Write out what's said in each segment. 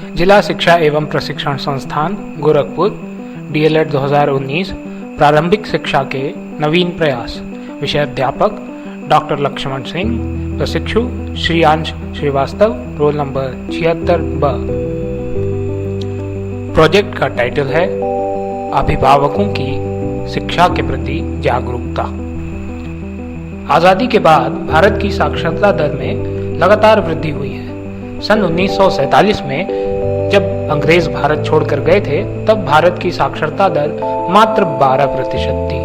जिला शिक्षा एवं प्रशिक्षण संस्थान गोरखपुर DLED 2019 प्रारंभिक शिक्षा के नवीन प्रयास। विषय अध्यापक डॉक्टर लक्ष्मण सिंह, प्रशिक्षु Shriyansh Srivastava, roll number 76B। Project का टाइटल है अभिभावकों की शिक्षा के प्रति जागरूकता। आजादी के बाद भारत की साक्षरता दर में लगातार वृद्धि हुई है। सन 1947 में जब अंग्रेज भारत छोड़कर गए थे, तब भारत की साक्षरता दर मात्र 12% थी।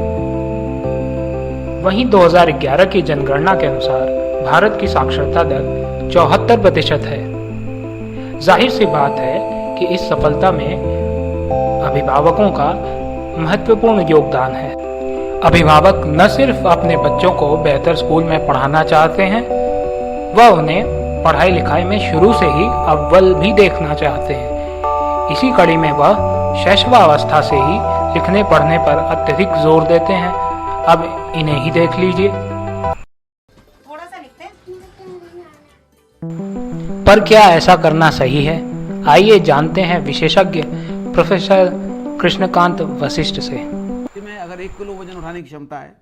वहीं 2011 की जनगणना के अनुसार भारत की साक्षरता दर 74% है। जाहिर सी बात है कि इस सफलता में अभिभावकों का महत्वपूर्ण योगदान है। अभिभावक न सिर्फ अपने बच्चों को बेहतर स्कूल में पढ़ाना चाहते हैं, वह उन्हें पढ़ाई लिखाई में शुरू से ही अव्वल भी देखना चाहते हैं। इसी कड़ी में वह शैशवावस्था से ही लिखने पढ़ने पर अत्यधिक जोर देते हैं। अब इन्हें ही देख लीजिए। थोड़ा सा लिखते हैं। पर क्या ऐसा करना सही है? आइए जानते हैं विशेषज्ञ प्रोफेसर कृष्णकांत वशिष्ठ से। में अगर 1 किलो वजन उठाने की क्षमता है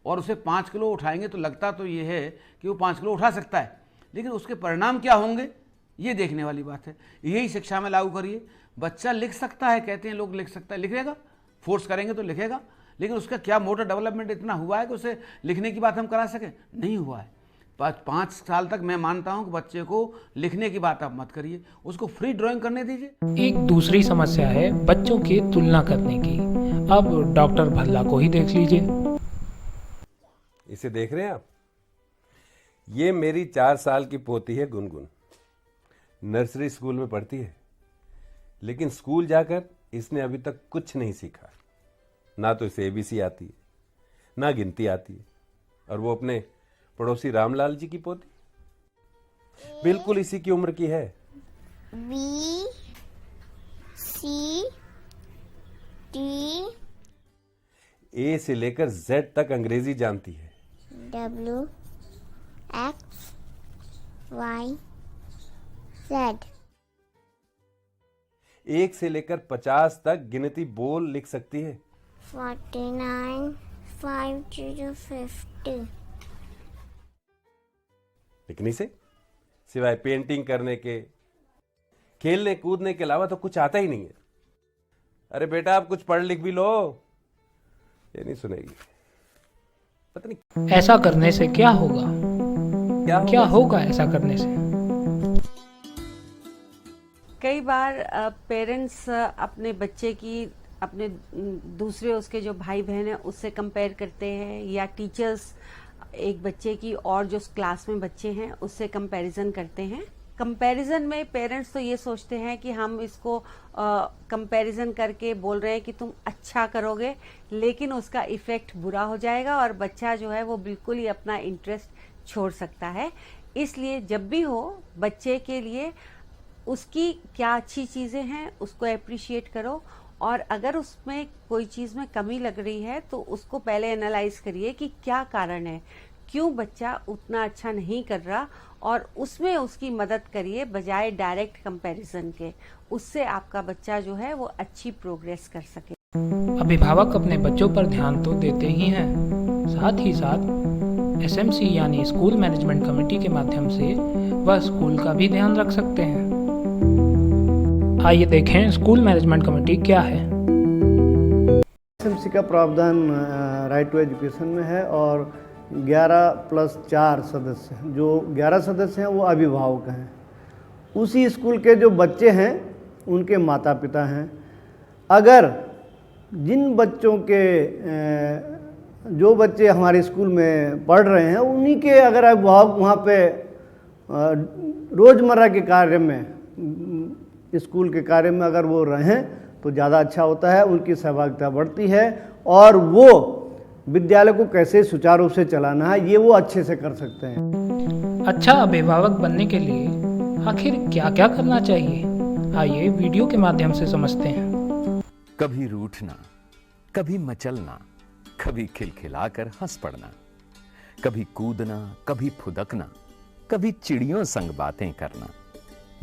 और उसे 5 किलो उठाएंगे तो लगता तो ये है कि वो 5 किलो उठा सकता है, लेकिन उसके परिणाम क्या होंगे ये देखने वाली बात है। यही शिक्षा में लागू करिए। बच्चा लिख सकता है, कहते हैं लोग लिख सकता है, लिखेगा, फोर्स करेंगे तो लिखेगा, लेकिन उसका क्या मोटर डेवलपमेंट इतना हुआ है कि उसे लिखने की बात हम करा सकें? नहीं हुआ है। 5 साल तक मैं मानता हूं कि बच्चे को लिखने की बात आप मत करिए, उसको फ्री ड्राइंग करने दीजिए। एक दूसरी समस्या है बच्चों की तुलना करने की। अब डॉक्टर भल्ला को ही देख लीजिए। इसे देख रहे हैं आप? ये मेरी 4 साल की पोती है गुनगुन। नर्सरी स्कूल में पढ़ती है, लेकिन स्कूल जाकर इसने अभी तक कुछ नहीं सीखा। ना तो इसे ABC आती है, ना गिनती आती है, और वो अपने पड़ोसी रामलाल जी की पोती बिल्कुल इसी की उम्र की है। B C D A से लेकर Z तक अंग्रेजी जानती है। W X Y Z 1 से लेकर 50 तक गिनती बोल लिख सकती है। 49 50 50 लेकिन इसे सिवाय पेंटिंग करने के, खेलने कूदने के अलावा तो कुछ आता ही नहीं है। अरे बेटा, आप कुछ पढ़ लिख भी लो, ये नहीं सुनेगी। पता नहीं ऐसा करने से क्या होगा? क्या होगा ऐसा करने से? कई बार पेरेंट्स अपने बच्चे की अपने दूसरे उसके जो भाई बहन हैं उससे कंपेयर करते हैं, या टीचर्स एक बच्चे की और जो क्लास में बच्चे हैं उससे कंपैरिजन करते हैं। कंपैरिजन में पेरेंट्स तो ये सोचते हैं कि हम इसको कंपैरिजन करके बोल रहे हैं कि तुम अच्छा करोगे, लेकिन उसका इफेक्ट बुरा हो जाएगा और बच्चा जो है वो बिल्कुल ही अपना इंटरेस्ट छोड़ सकता है। इसलिए जब भी हो बच्चे के लिए उसकी क्या अच्छी चीज़ें हैं उसको अप्रिशिएट करो, और अगर उसमें कोई चीज़ में कमी लग रही है तो उसको पहले एनालाइज करिए कि क्या कारण है, क्यों बच्चा उतना अच्छा नहीं कर रहा, और उसमें उसकी मदद करिए बजाय डायरेक्ट कंपैरिजन के। उससे आपका बच्चा जो है वो अच्छी प्रोग्रेस कर सके। अभिभावक अपने बच्चों पर ध्यान तो देते ही हैं, साथ ही साथ SMC यानी स्कूल मैनेजमेंट कमेटी के माध्यम से वह स्कूल का भी ध्यान रख सकते हैं। आइए देखें स्कूल मैनेजमेंट कमेटी क्या है। SMC का प्रावधान राइट टू एजुकेशन में है, और 11+4 सदस्य, जो 11 सदस्य हैं वो अभिभावक हैं। उसी स्कूल के जो बच्चे हैं उनके माता पिता हैं। अगर जिन बच्चों के जो बच्चे हमारे स्कूल में पढ़ रहे हैं उन्हीं के अगर अभिभावक वहाँ पे रोज़मर्रा के कार्य में, स्कूल के कार्य में अगर वो रहें तो ज़्यादा अच्छा होता है, उनकी सहभागिता बढ़ती है, और वो विद्यालय को कैसे सुचारू रूप से चलाना है ये वो अच्छे से कर सकते हैं। अच्छा अभिभावक बनने के लिए आखिर क्या क्या करना चाहिए, आइए वीडियो के माध्यम से समझते हैं। कभी रूठना, कभी मचलना, कभी खिलखिलाकर हंस पड़ना, कभी कूदना, कभी फुदकना, कभी चिड़ियों संग बातें करना,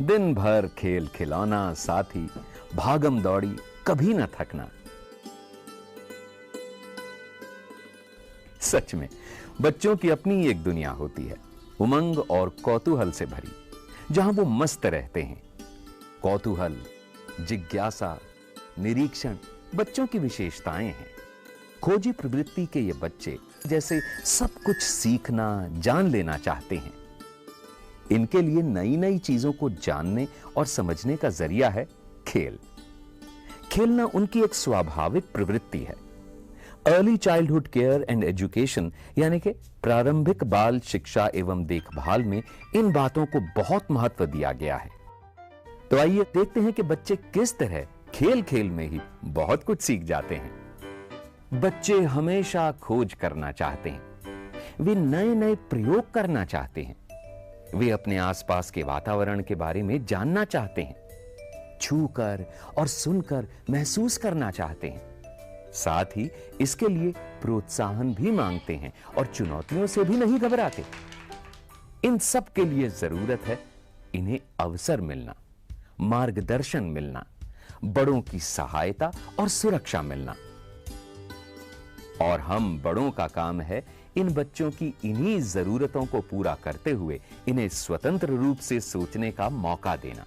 दिन भर खेल खिलौना, साथी, भागम दौड़ी, कभी न थकना। सच में बच्चों की अपनी एक दुनिया होती है, उमंग और कौतूहल से भरी, जहां वो मस्त रहते हैं। कौतूहल, जिज्ञासा, निरीक्षण बच्चों की विशेषताएं हैं। खोजी प्रवृत्ति के ये बच्चे जैसे सब कुछ सीखना, जान लेना चाहते हैं। इनके लिए नई नई चीजों को जानने और समझने का जरिया है खेल। खेलना उनकी एक स्वाभाविक प्रवृत्ति है। Early childhood care and education यानी कि प्रारंभिक बाल शिक्षा एवं देखभाल में इन बातों को बहुत महत्व दिया गया है। तो आइए देखते हैं कि बच्चे किस तरह खेल खेल में ही बहुत कुछ सीख जाते हैं। बच्चे हमेशा खोज करना चाहते हैं, वे नए नए प्रयोग करना चाहते हैं, वे अपने आसपास के वातावरण के बारे में जानना चाहते हैं, छूकर और सुनकर महसूस करना चाहते हैं। साथ ही इसके लिए प्रोत्साहन भी मांगते हैं और चुनौतियों से भी नहीं घबराते। इन सब के लिए जरूरत है इन्हें अवसर मिलना, मार्गदर्शन मिलना, बड़ों की सहायता और सुरक्षा मिलना। और हम बड़ों का काम है इन बच्चों की इन्हीं जरूरतों को पूरा करते हुए इन्हें स्वतंत्र रूप से सोचने का मौका देना।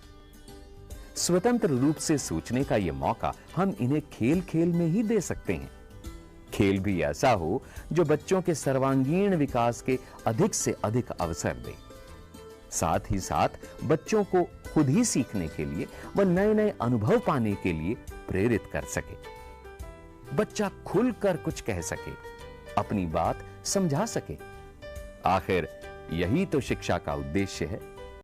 स्वतंत्र रूप से सोचने का यह मौका हम इन्हें खेल खेल में ही दे सकते हैं। खेल भी ऐसा हो जो बच्चों के सर्वांगीण विकास के अधिक से अधिक अवसर दे। साथ ही साथ बच्चों को खुद ही सीखने के लिए व नए नए अनुभव पाने के लिए प्रेरित कर सके। बच्चा खुलकर कुछ कह सके, अपनी बात समझा सके। आखिर यही तो शिक्षा का उद्देश्य है।